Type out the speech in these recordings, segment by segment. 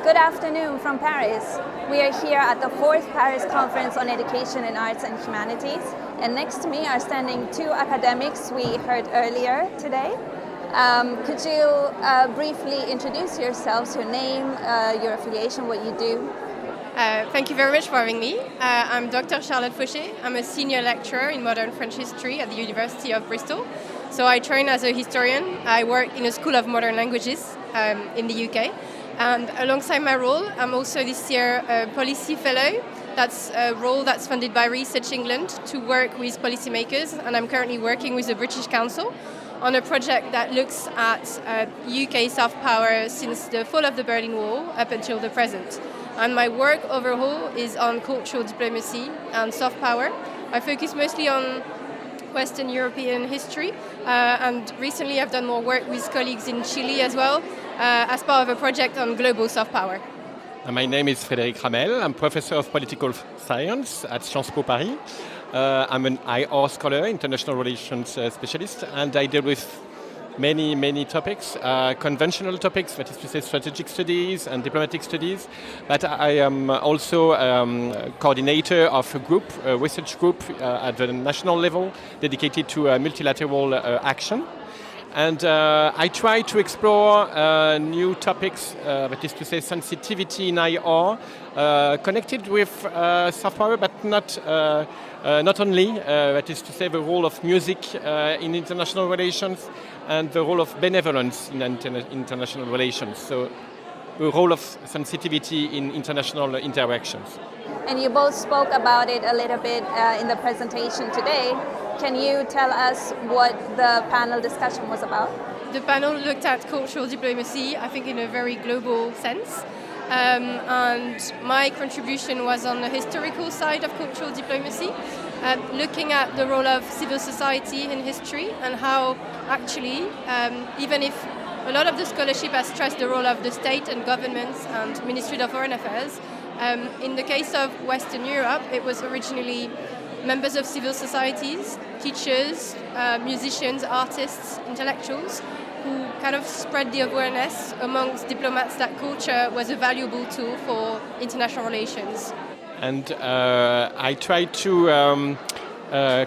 Good afternoon from Paris. We are here at the 4th Paris Conference on Education in Arts and Humanities. And next to me are standing two academics we heard earlier today. Could you briefly introduce yourselves, your name, your affiliation, what you do? Thank you very much for having me. I'm Dr. Charlotte Faucher. I'm a senior lecturer in modern French history at the University of Bristol. So I train as a historian. I work in a school of modern languages in the UK. And alongside my role, I'm also this year a policy fellow. That's a role that's funded by Research England to work with policymakers. And I'm currently working with the British Council on a project that looks at UK soft power since the fall of the Berlin Wall up until the present. And my work overall is on cultural diplomacy and soft power. I focus mostly on Western European history, and recently I've done more work with colleagues in Chile as well, as part of a project on global soft power. My name is Frédéric Ramel. I'm Professor of Political Science at Sciences Po Paris. I'm an IAFOR scholar, international relations specialist, and I deal with many topics, conventional topics, that is to say strategic studies and diplomatic studies. But I am also coordinator of a group, a research group at the national level dedicated to multilateral action. And I try to explore new topics, that is to say sensitivity in IR, connected with soft power, but not only, that is to say the role of music in international relations and the role of benevolence in international relations. So the role of sensitivity in international interactions. And you both spoke about it a little bit in the presentation today. Can you tell us what the panel discussion was about? The panel looked at cultural diplomacy, I think in a very global sense. And my contribution was on the historical side of cultural diplomacy, looking at the role of civil society in history and how actually, even if a lot of the scholarship has stressed the role of the state and governments and Ministry of Foreign Affairs, in the case of Western Europe, it was originally members of civil societies, teachers, musicians, artists, intellectuals, who kind of spread the awareness amongst diplomats that culture was a valuable tool for international relations. And I try to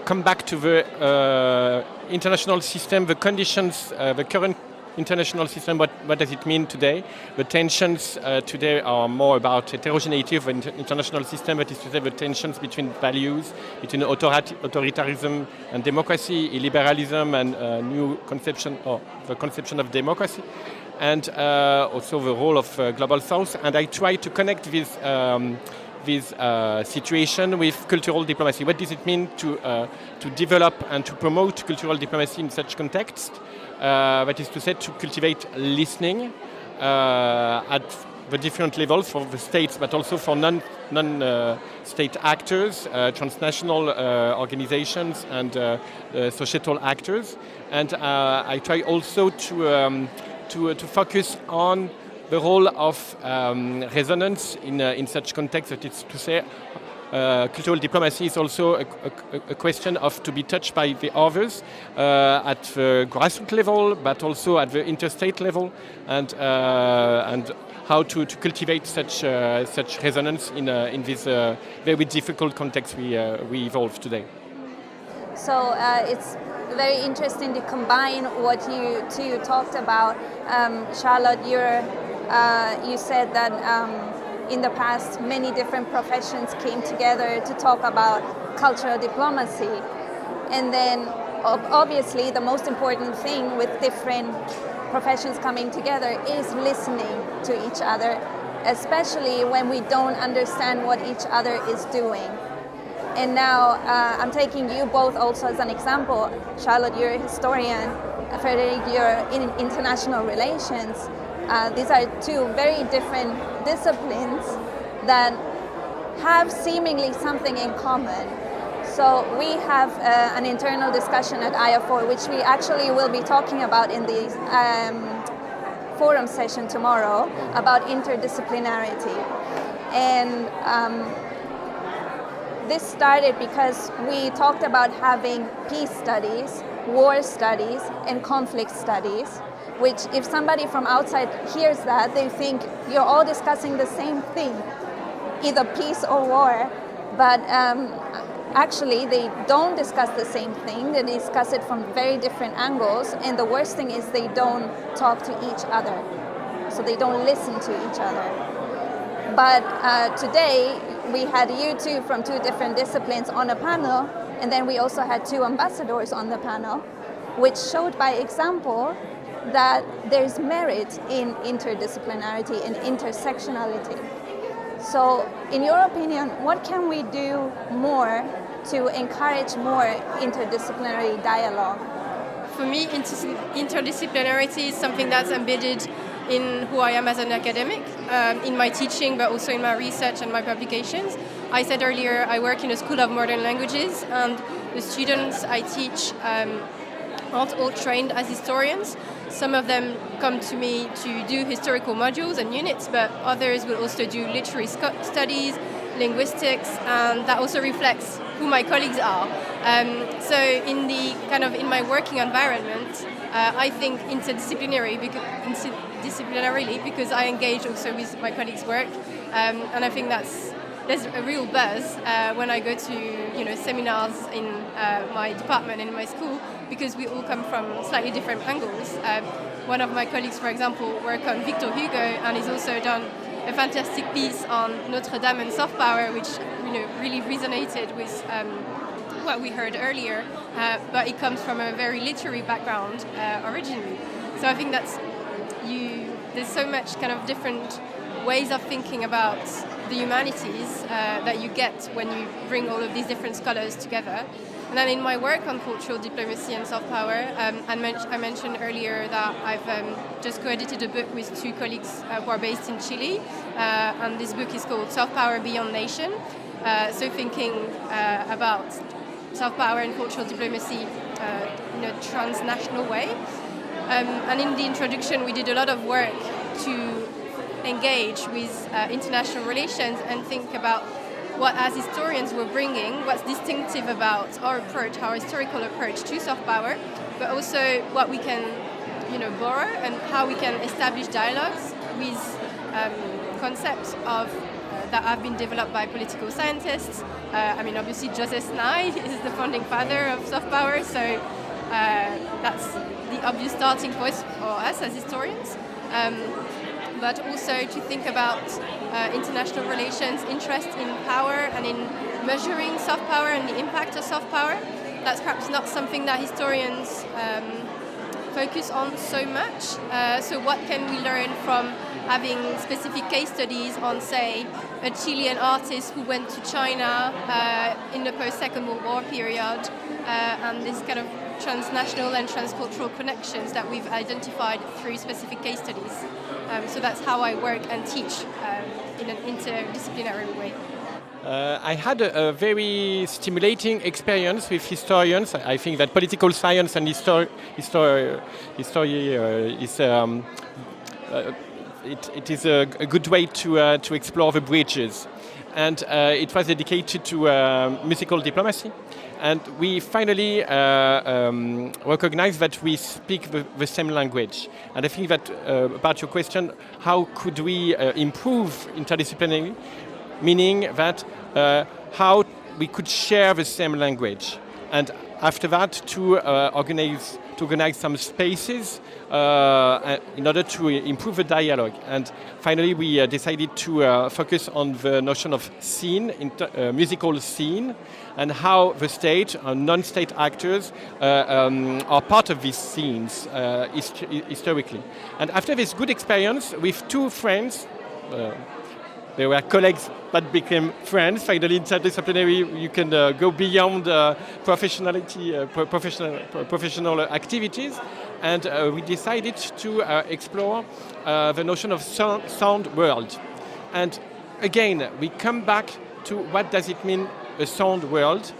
come back to the international system, the conditions, the current international system, what does it mean today? The tensions today are more about heterogeneity of the international system, that is to say the tensions between values, between authoritarianism and democracy, illiberalism and new conception, or the conception of democracy, and also the role of Global South. And I try to connect this situation with cultural diplomacy. What does it mean to develop and to promote cultural diplomacy in such context? That is to say, to cultivate listening at the different levels for the states, but also for non-state actors, transnational organizations, and societal actors. And I try also to focus on the role of resonance in such context. That is to say, cultural diplomacy is also a question of to be touched by the others at the grassroots level, but also at the interstate level, and how to cultivate such resonance in this very difficult context we evolve today. So it's very interesting to combine what you two talked about. Charlotte, you said that in the past, many different professions came together to talk about cultural diplomacy. And then, obviously, the most important thing with different professions coming together is listening to each other, especially when we don't understand what each other is doing. And now, I'm taking you both also as an example. Charlotte, you're a historian. Frédéric, you're in international relations. These are two very different disciplines that have seemingly something in common. So we have an internal discussion at IAFOR, which we actually will be talking about in the forum session tomorrow, about interdisciplinarity. And this started because we talked about having peace studies, war studies, and conflict studies. which if somebody from outside hears that, they think you're all discussing the same thing, either peace or war, but actually they don't discuss the same thing. They discuss it from very different angles, and the worst thing is they don't talk to each other, so they don't listen to each other. But today we had you two from two different disciplines on a panel, and then we also had two ambassadors on the panel, which showed by example that there's merit in interdisciplinarity and intersectionality. So in your opinion, what can we do more to encourage more interdisciplinary dialogue? For me, interdisciplinarity is something that's embedded in who I am as an academic, in my teaching, but also in my research and my publications. I said earlier, I work in a school of modern languages, and the students I teach aren't all trained as historians. Some of them come to me to do historical modules and units, but others will also do literary studies, linguistics, and that also reflects who my colleagues are. So in my working environment, I think interdisciplinarily because I engage also with my colleagues' work, and I think there's a real buzz when I go to seminars in my department and in my school, because we all come from slightly different angles. One of my colleagues, for example, worked on Victor Hugo, and he's also done a fantastic piece on Notre Dame and soft power, which really resonated with what we heard earlier. But it comes from a very literary background originally. So I think there's so much kind of different ways of thinking about the humanities that you get when you bring all of these different scholars together. And then in my work on cultural diplomacy and soft power, I mentioned earlier that I've just co-edited a book with two colleagues who are based in Chile, and this book is called Soft Power Beyond Nation. So thinking about soft power and cultural diplomacy in a transnational way. And in the introduction, we did a lot of work to engage with international relations and think about what, as historians, we're bringing, what's distinctive about our approach, our historical approach to soft power, but also what we can, borrow and how we can establish dialogues with concepts that have been developed by political scientists. Obviously, Joseph Nye is the founding father of soft power, so that's the obvious starting point for us as historians. But also to think about international relations, interest in power and in measuring soft power and the impact of soft power. That's perhaps not something that historians focus on so much. So what can we learn from having specific case studies on, say, a Chilean artist who went to China in the post-Second World War period, and this kind of transnational and transcultural connections that we've identified through specific case studies. So that's how I work and teach in an interdisciplinary way. I had a very stimulating experience with historians. I think that political science and history is it is a good way to explore the bridges. And it was dedicated to musical diplomacy. And we finally recognize that we speak the same language. And I think that about your question, how could we improve interdisciplinary, meaning that how we could share the same language. And after that, to organize some spaces in order to improve the dialogue. And finally, we decided to focus on the notion of scene, musical scene, and how the state and non-state actors are part of these scenes historically. And after this good experience with two friends, they were colleagues but became friends. Finally, interdisciplinary, you can go beyond professional activities. And we decided to explore the notion of sound world. And again, we come back to what does it mean, a sound world,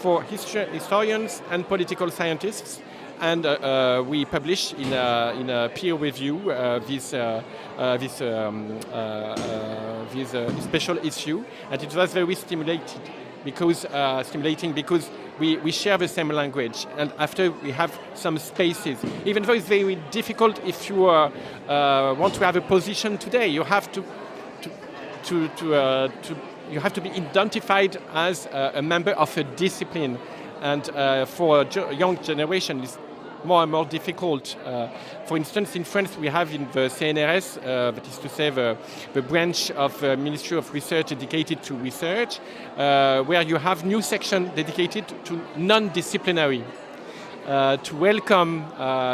for historians and political scientists. And we published in a peer review this special issue, and it was very stimulating because we share the same language, and after we have some spaces. Even though it's very difficult, if you want to have a position today, you have to you have to be identified as a member of a discipline, and for a young generation, it's more and more difficult. For instance, in France, we have in the CNRS, that is to say the branch of the Ministry of Research dedicated to research, where you have new section dedicated to non-disciplinary, to welcome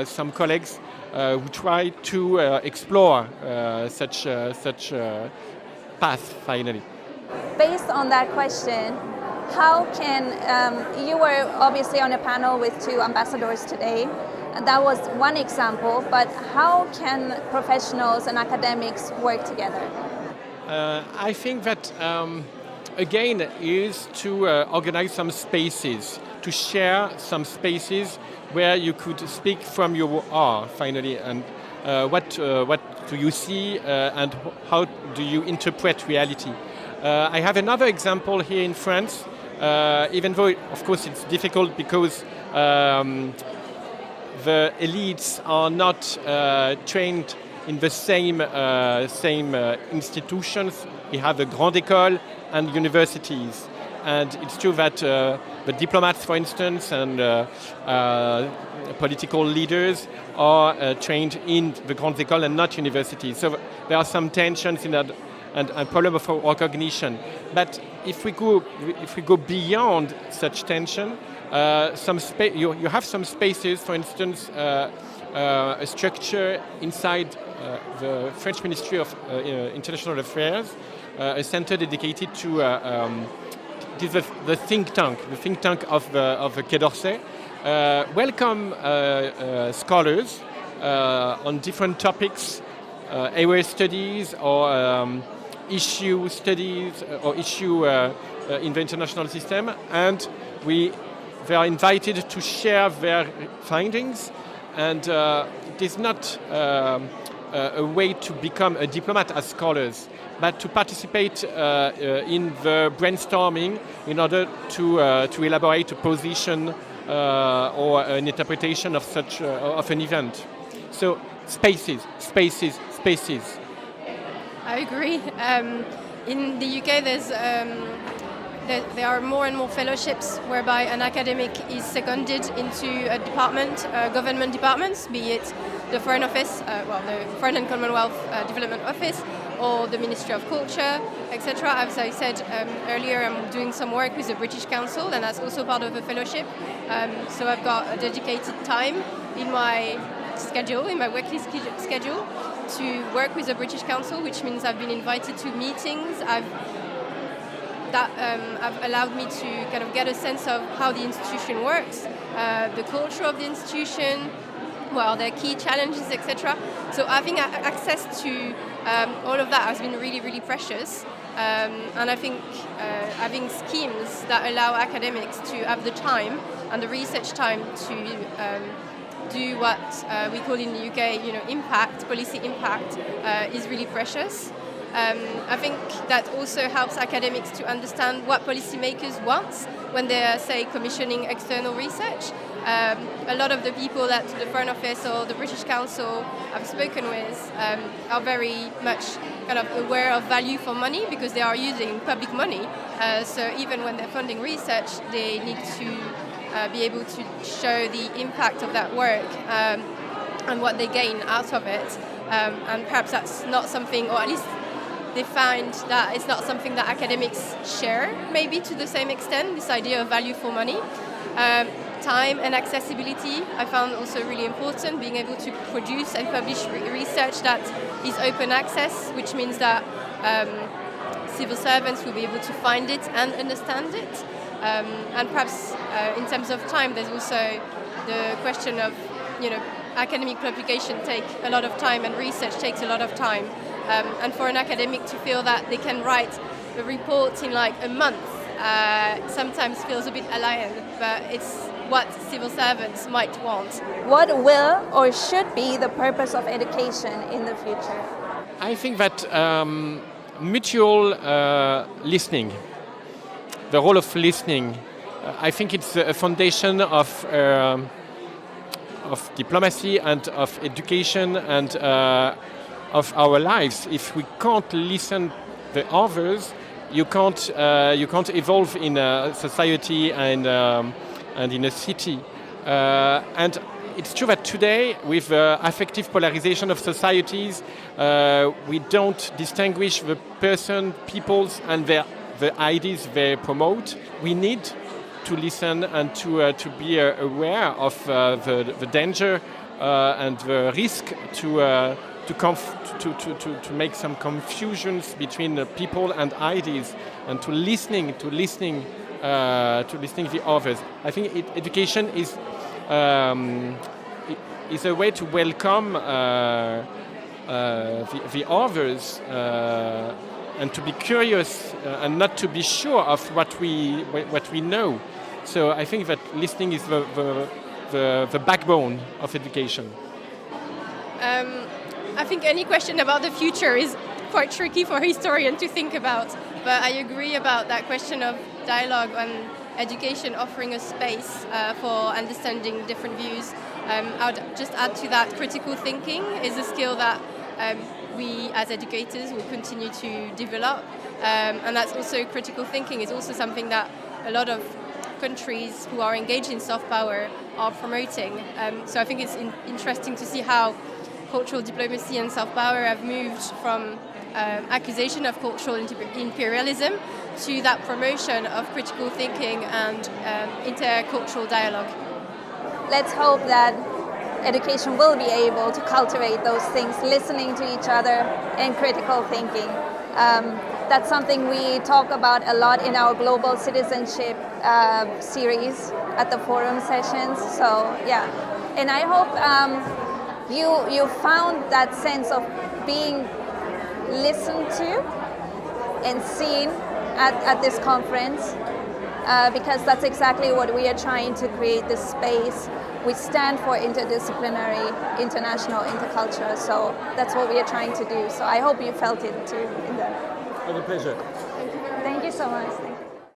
some colleagues who try to explore such path finally. Based on that question, how can, you were obviously on a panel with two ambassadors today, and that was one example, but how can professionals and academics work together? I think that, again, is to organize some spaces, to share some spaces where you could speak from your R, finally, and what do you see and how do you interpret reality. I have another example here in France, even though, of course, it's difficult because the elites are not trained in the same institutions. We have the Grande École and universities. And it's true that the diplomats, for instance, and political leaders are trained in the Grande École and not universities. So there are some tensions in that and a problem of recognition. But if we go beyond such tension, you have some spaces, for instance, a structure inside the French Ministry of International Affairs, a center dedicated to the think tank of the Quai d'Orsay, welcome scholars on different topics, area studies or issue studies or issue in the international system, and they are invited to share their findings, and it is not a way to become a diplomat as scholars, but to participate in the brainstorming in order to elaborate a position or an interpretation of such of an event. So spaces. I agree. In the UK, there are more and more fellowships whereby an academic is seconded into a department, government departments, be it the Foreign Office, the Foreign and Commonwealth Development Office, or the Ministry of Culture, etc. As I said earlier, I'm doing some work with the British Council, and that's also part of a fellowship. So I've got a dedicated time in my schedule, in my working schedule, to work with the British Council, which means I've been invited to meetings. That have allowed me to kind of get a sense of how the institution works, the culture of the institution, their key challenges, etc. So having access to all of that has been really, really precious. And I think having schemes that allow academics to have the time and the research time to do what we call in the UK, impact, policy impact, is really precious. I think that also helps academics to understand what policymakers want when they are, say, commissioning external research. A lot of the people that the Foreign Office or the British Council I've spoken with are very much kind of aware of value for money because they are using public money. So even when they're funding research, they need to be able to show the impact of that work and what they gain out of it. And perhaps that's not something, or at least they find that it's not something that academics share, maybe to the same extent, this idea of value for money. Time and accessibility I found also really important, being able to produce and publish research that is open access, which means that civil servants will be able to find it and understand it. And perhaps in terms of time, there's also the question of, academic publication take a lot of time and research takes a lot of time. And for an academic to feel that they can write a report in like a month sometimes feels a bit alien, but it's what civil servants might want. What will or should be the purpose of education in the future? I think that mutual listening, the role of listening I think it's a foundation of diplomacy and of education and of our lives. If we can't listen the others, you can't evolve in a society and in a city. And it's true that today, with affective polarization of societies, we don't distinguish the peoples and the ideas they promote. We need to listen and to be aware of the danger and the risk to make some confusions between the people and ideas, and to listening the others. I think education is a way to welcome the others and to be curious and not to be sure of what we know. So I think that listening is the backbone of education. I think any question about the future is quite tricky for a historian to think about, but I agree about that question of dialogue and education offering a space for understanding different views. I would just add to that, critical thinking is a skill that we as educators will continue to develop, and that's also critical thinking is also something that a lot of countries who are engaged in soft power are promoting. So I think it's interesting to see how cultural diplomacy and soft power have moved from accusation of cultural imperialism to that promotion of critical thinking and intercultural dialogue. Let's hope that education will be able to cultivate those things, listening to each other and critical thinking. That's something we talk about a lot in our global citizenship series at the forum sessions. So yeah, and I hope you found that sense of being listened to and seen at this conference, because that's exactly what we are trying to create, this space. We stand for interdisciplinary, international, intercultural, so that's what we are trying to do. So I hope you felt it too in that. It was a pleasure. Thank you so much.